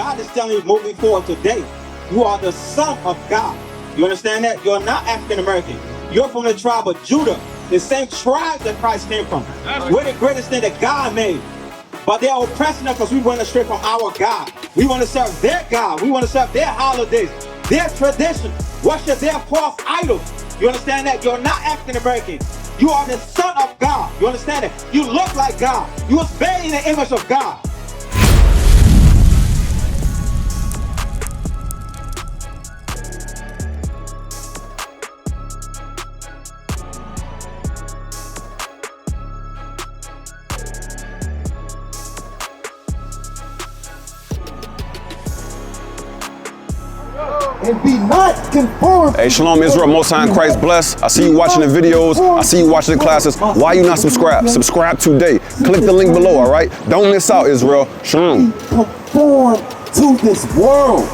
God is telling you moving forward today, you are the son of God. You understand that? You're not African American. You're from the tribe of Judah, the same tribe that Christ came from. We're the greatest thing that God made. But they're oppressing us because we went astray from our God. We want to serve their God. We want to serve their holidays, their tradition, worship their false idols. You understand that? You're not African American. You are the son of God. You understand that? You look like God. You was made in the image of God. And be not conformed. Hey, Shalom Israel, Most High in Christ bless. I see you watching the videos. I see you watching the classes. Why you not subscribed? Subscribe today. Click the link below, all right? Don't miss out, Israel. Shalom. Conform to this world.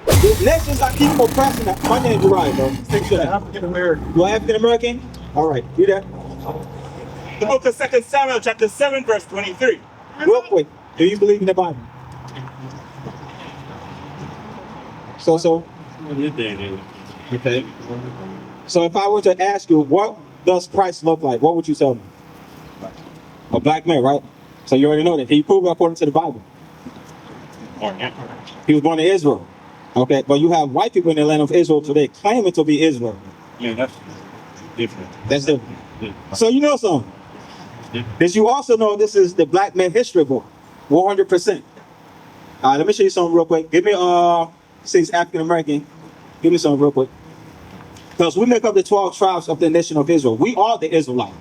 The nations are keep oppressing us. My name is Yadaya, bro. Take sure that. African American. You're African American? All right, you there? The book of 2 Samuel, chapter 7, verse 23. Real quick, do you believe in the Bible? So. Okay. So if I were to ask you, what does Christ look like? What would you tell me? A black man, right? So you already know that. He proved it according to the Bible. He was born in Israel. Okay, but you have white people in the land of Israel today claiming to be Israel. Yeah, that's different. That's different. Yeah. So you know something. Did you also know this is the black man history book? 100%. All right, let me show you something real quick. Give me since African American, give me something real quick. Because we make up the 12 tribes of the nation of Israel. We are the Israelites.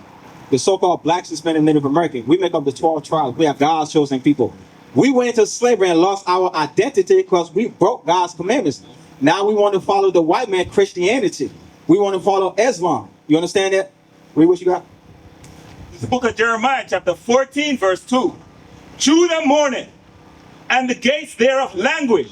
The so-called blacks, Hispanic, Native American. We make up the 12 tribes. We are God's chosen people. We went into slavery and lost our identity because we broke God's commandments. Now we want to follow the white man Christianity. We want to follow Islam. You understand that? Read what you got. The book of Jeremiah, chapter 14, verse 2. Judah mourneth, and the gates thereof languish.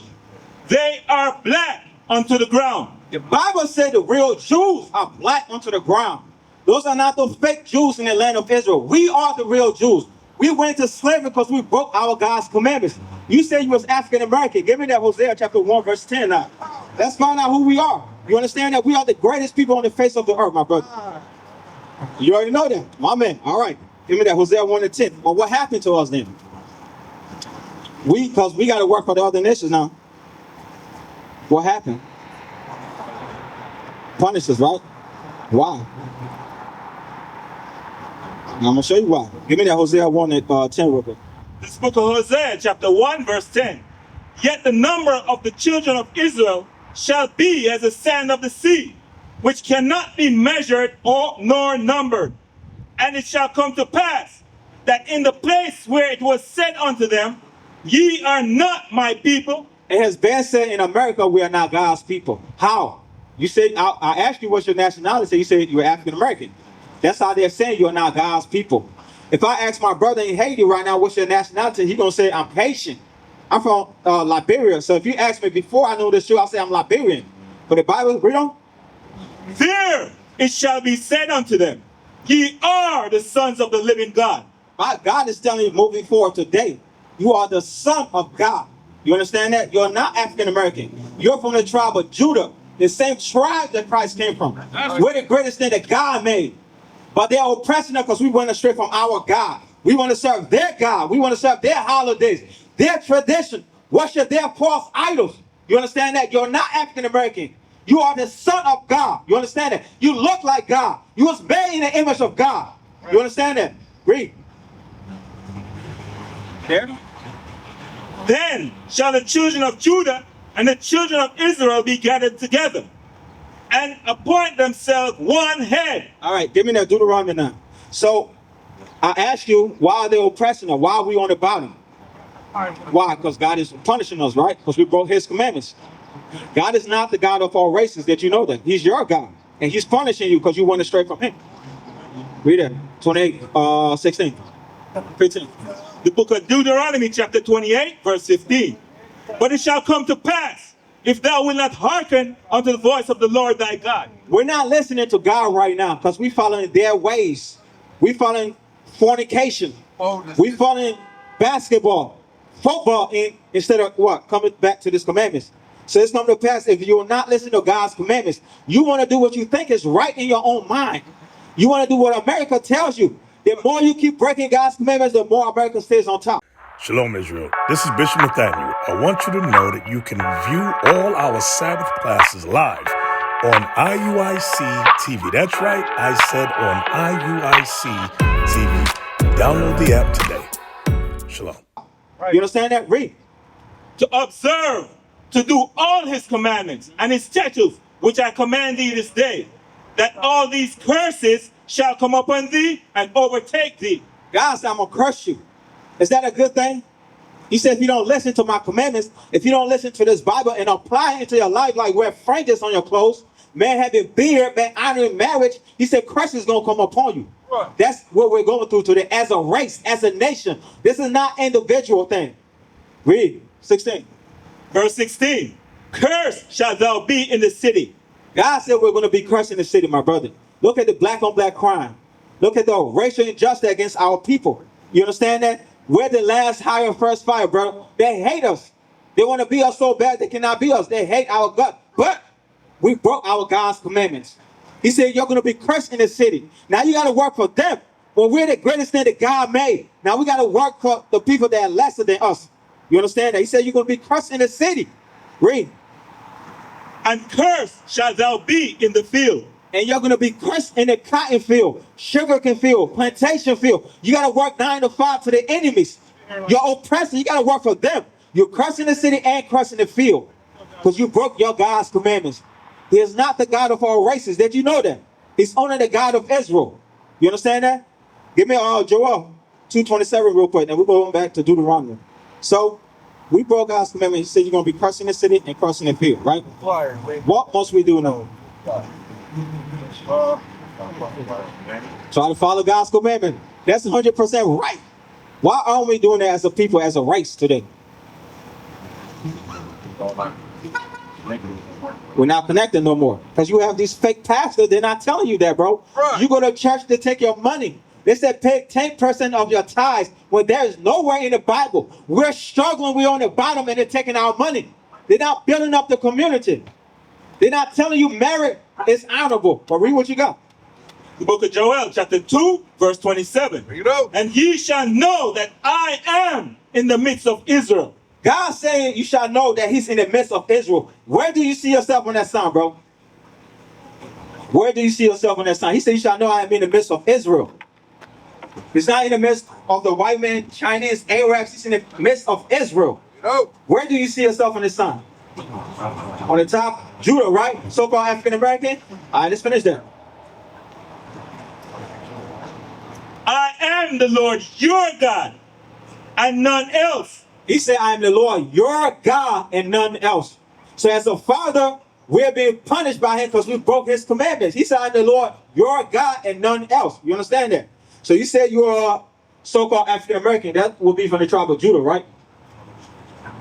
They are black unto the ground. The Bible said the real Jews are black unto the ground. Those are not those fake Jews in the land of Israel. We are the real Jews. We went into slavery because we broke our God's commandments. You said you was African American. Give me that Hosea chapter 1, verse 10 now. Let's find out who we are. You understand that we are the greatest people on the face of the earth, my brother. You already know that, my man. All right. Give me that Hosea 1 and 10. But what happened to us then? Because we got to work for the other nations now. What happened? Punish us, right? Why? I'm going to show you why. Give me that Hosea 1 and 10 real quick. This book of Hosea, chapter 1, verse 10. Yet the number of the children of Israel shall be as the sand of the sea, which cannot be measured or nor numbered. And it shall come to pass that in the place where it was said unto them, ye are not my people. It has been said in America, we are not God's people. How? You said, I asked you what's your nationality. You said you're African American. That's how they're saying you're not God's people. If I ask my brother in Haiti right now, what's your nationality? He's going to say, I'm Haitian. I'm from Liberia. So if you ask me before I know this truth, I'll say I'm Liberian. But the Bible, read on. There it shall be said unto them, ye are the sons of the living God. My God is telling you moving forward today, you are the son of God. You understand that? You're not African American. You're from the tribe of Judah, the same tribe that Christ came from. We're the greatest thing that God made. But they're oppressing us because we went astray from our God. We want to serve their God. We want to serve their holidays, their tradition, worship their false idols. You understand that? You're not African American. You are the son of God. You understand that? You look like God. You was made in the image of God. You understand that? Read. There. Then shall the children of Judah and the children of Israel be gathered together, and appoint themselves one head. All right, give me that Deuteronomy now. So I ask you, why are they oppressing us? Why are we on the bottom? Why? Because God is punishing us, right? Because we broke his commandments. God is not the God of all races. That you know that. He's your God. And he's punishing you because you went astray from him. Read it. 28, 16, 15. The book of Deuteronomy, chapter 28, verse 15. But it shall come to pass, if thou wilt not hearken unto the voice of the Lord thy God. We're not listening to God right now because we're following their ways. We're following fornication. We're following basketball, football instead of what? Coming back to this commandments. So it's coming to pass, if you will not listen to God's commandments, you want to do what you think is right in your own mind. You want to do what America tells you. The more you keep breaking God's commandments, the more America stays on top. Shalom, Israel. This is Bishop Nathaniel. I want you to know that you can view all our Sabbath classes live on IUIC TV. That's right, I said on IUIC TV. Download the app today. Shalom. You understand that? Read. To observe, to do all his commandments and his statutes, which I command thee this day, that all these curses shall come upon thee and overtake thee. God said, I'm going to curse you. Is that a good thing? He said, if you don't listen to my commandments, if you don't listen to this Bible and apply it into your life, like wear fringes on your clothes, man having beard, man honoring marriage, he said, curse is going to come upon you. Right. That's what we're going through today as a race, as a nation. This is not an individual thing. Read 16. Verse 16. Cursed shalt thou be in the city. God said we're going to be cursed in the city, my brother. Look at the black on black crime. Look at the racial injustice against our people. You understand that? We're the last hire, first fire, bro. They hate us. They want to be us so bad they cannot be us. They hate our God. But we broke our God's commandments. He said, you're going to be cursed in the city. Now you got to work for them. When we're the greatest thing that God made, now we got to work for the people that are lesser than us. You understand that? He said, you're going to be cursed in the city. Read. And cursed shalt thou be in the field. And you're going to be cursed in the cotton field, sugarcane field, plantation field. You got to work 9 to 5 for the enemies. Your oppressor, you got to work for them. You're cursed in the city and cursed in the field because you broke your God's commandments. He is not the God of all races. Did you know that? He's only the God of Israel. You understand that? Give me Joel 2:27 real quick, and we're going back to Deuteronomy. So we broke God's commandments. He said you're going to be cursed in the city and cursed in the field, right? What must we do now? Try to follow God's commandment. That's 100% right. Why aren't we doing that as a people, as a race today? We're not connected no more because you have these fake pastors. They're not telling you that, bro. Right. You go to church to take your money. They said pay 10% of your tithes when there is nowhere in the Bible. We're struggling. We're on the bottom and they're taking our money. They're not building up the community. They're not telling you merit is honorable. But read what you got. The book of Joel, chapter 2, verse 27. You know. And ye shall know that I am in the midst of Israel. God saying you shall know that he's in the midst of Israel. Where do you see yourself on that sign, bro? Where do you see yourself on that sign? He said you shall know I am in the midst of Israel. He's not in the midst of the white man, Chinese, Arabs. He's in the midst of Israel. You know. Where do you see yourself on the sign? On the top, Judah, right? So-called African American. All right, let's finish that. I am the Lord your God and none else. He said, I am the Lord your God and none else. So as a father, we're being punished by him because we broke his commandments. He said, I am the Lord your God and none else. You understand that? So you said you're a so-called African American. That will be from the tribe of Judah, right?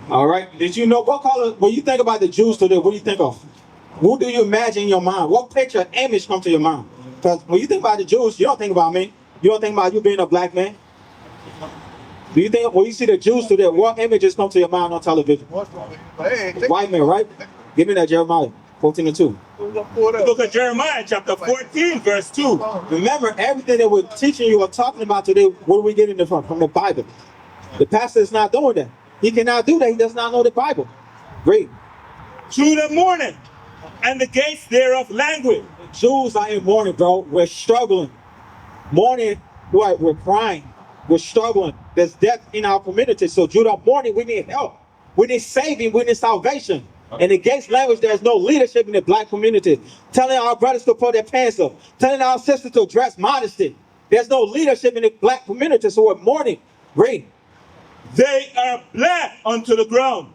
All right. Did you know what color? When you think about the Jews today, what do you think of? Who do you imagine in your mind? What picture, image comes to your mind? Because when you think about the Jews, you don't think about me. You don't think about you being a black man. Do you think when you see the Jews today, what images come to your mind on television? White men, right? Give me that Jeremiah 14:2. The book of Jeremiah, chapter 14, verse 2. Remember, everything that we're teaching you or talking about today, where are we getting it from? From the Bible. The pastor is not doing that. He cannot do that. He does not know the Bible. Great. Through the morning, and the gates thereof languid. The Jews are in mourning, bro. We're struggling. Mourning, what? We're crying. We're struggling. There's death in our community. So Judah mourning, we need help. We need saving. We need salvation. And in Gates language, there's no leadership in the black community. Telling our brothers to put their pants up. Telling our sisters to dress modesty. There's no leadership in the black community. So we're mourning. Read. They are black unto the ground.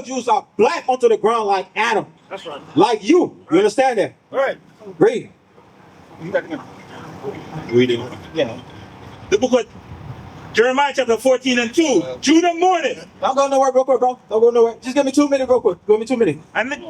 Jews are black onto the ground like Adam. That's right. Like you. You understand that? All right. Read. Reading. Yeah. The book of Jeremiah chapter 14 and 2. Judah mourneth. Don't go nowhere real quick, bro. Don't go nowhere. Just give me 2 minutes real quick. Give me 2 minutes. And then,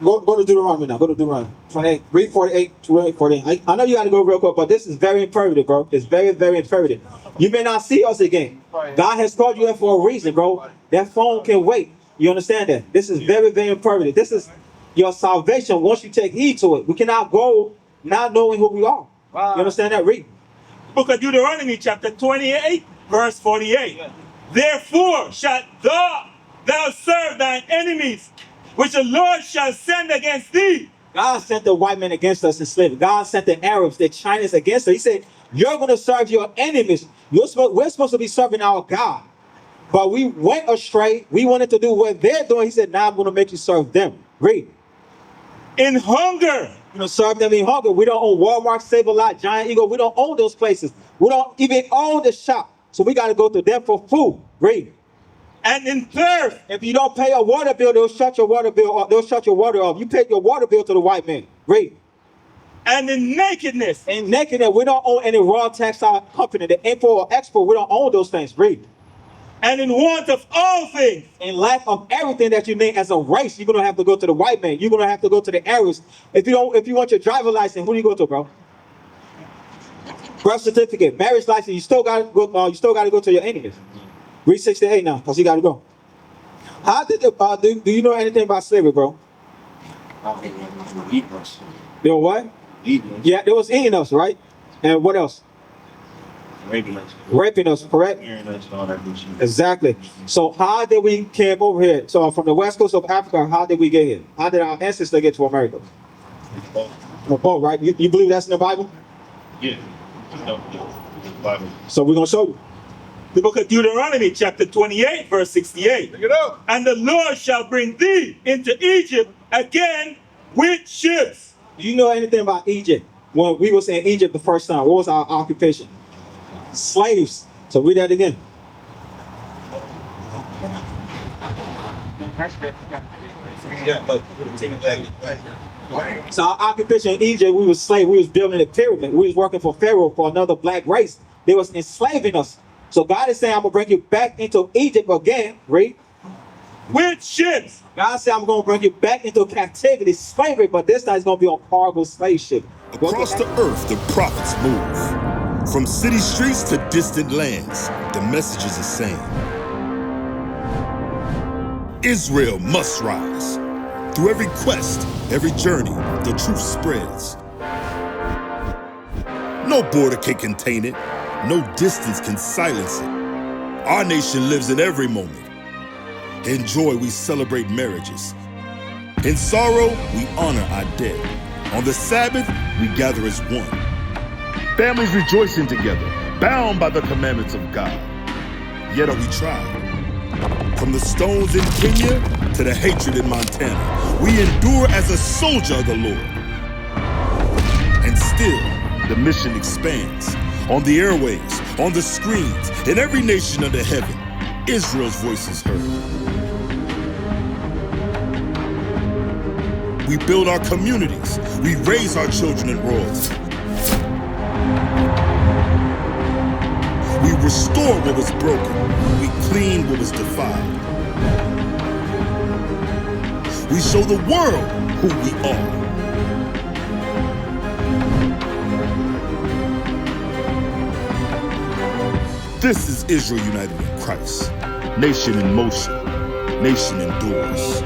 Go to Deuteronomy now. Go to Deuteronomy. 28. Read 48, 28, 48. I know you got to go real quick, but this is very imperative, bro. It's very, very imperative. You may not see us again. God has called you here for a reason, bro. That phone can wait. You understand that? This is very, very imperative. This is your salvation once you take heed to it. We cannot go not knowing who we are. You understand that? Read. book of Deuteronomy chapter 28 verse 48. Therefore shalt thou serve thine enemies, which the Lord shall send against thee. God sent the white men against us in slavery. God sent the Arabs, the Chinese against us. He said, you're going to serve your enemies. We're supposed to be serving our God. But we went astray. We wanted to do what they're doing. He said, now I'm going to make you serve them. Read. In hunger. You know, serve them in hunger. We don't own Walmart, Save-A-Lot, Giant Eagle. We don't own those places. We don't even own the shop. So we got to go to them for food. Read. And in thirst. If you don't pay a water bill, they'll shut your water bill off. They'll shut your water off. You pay your water bill to the white man. Read. And in nakedness. In nakedness, we don't own any raw textile company. The import or export, we don't own those things. Read. And in want of all things. In lack of everything that you need as a race, you're gonna have to go to the white man. You're gonna have to go to the Arabs. If you want your driver's license, who do you go to, bro? Birth certificate, marriage license. You still gotta go. You still gotta go to your enemies. Read 68 now, cause you gotta go. How did do you know anything about slavery, bro? They were what? Yeah, they was eating us, right? And what else? Raping us, correct? Exactly. So how did we came over here? So from the west coast of Africa, how did we get here? How did our ancestors get to America? On a boat, right? You believe that's in the Bible? Yeah. So we're gonna show you. The book of Deuteronomy chapter 28 verse 68. Look it up. And the Lord shall bring thee into Egypt again with ships. Do you know anything about Egypt? When we was in Egypt the first time, what was our occupation? Slaves. So read that again. So our occupation in Egypt, we was slaves. We was building a pyramid. We was working for Pharaoh, for another black race. They was enslaving us. So God is saying, I'm gonna bring you back into Egypt again. Read. With ships. God said, I'm gonna bring you back into captivity, slavery, but this time it's gonna be on cargo slave ship. Across the earth, the prophets move. From city streets to distant lands, the message is the same. Israel must rise. Through every quest, every journey, the truth spreads. No border can contain it. No distance can silence it. Our nation lives in every moment. In joy, we celebrate marriages. In sorrow, we honor our dead. On the Sabbath, we gather as one. Families rejoicing together, bound by the commandments of God. Yet are we tried. From the stones in Kenya to the hatred in Montana, we endure as a soldier of the Lord. And still, the mission expands. On the airwaves, on the screens, in every nation under heaven, Israel's voice is heard. We build our communities. We raise our children in royalty. We restore what was broken. We clean what was defiled. We show the world who we are. This is Israel united in Christ. Nation in motion. Nation endures.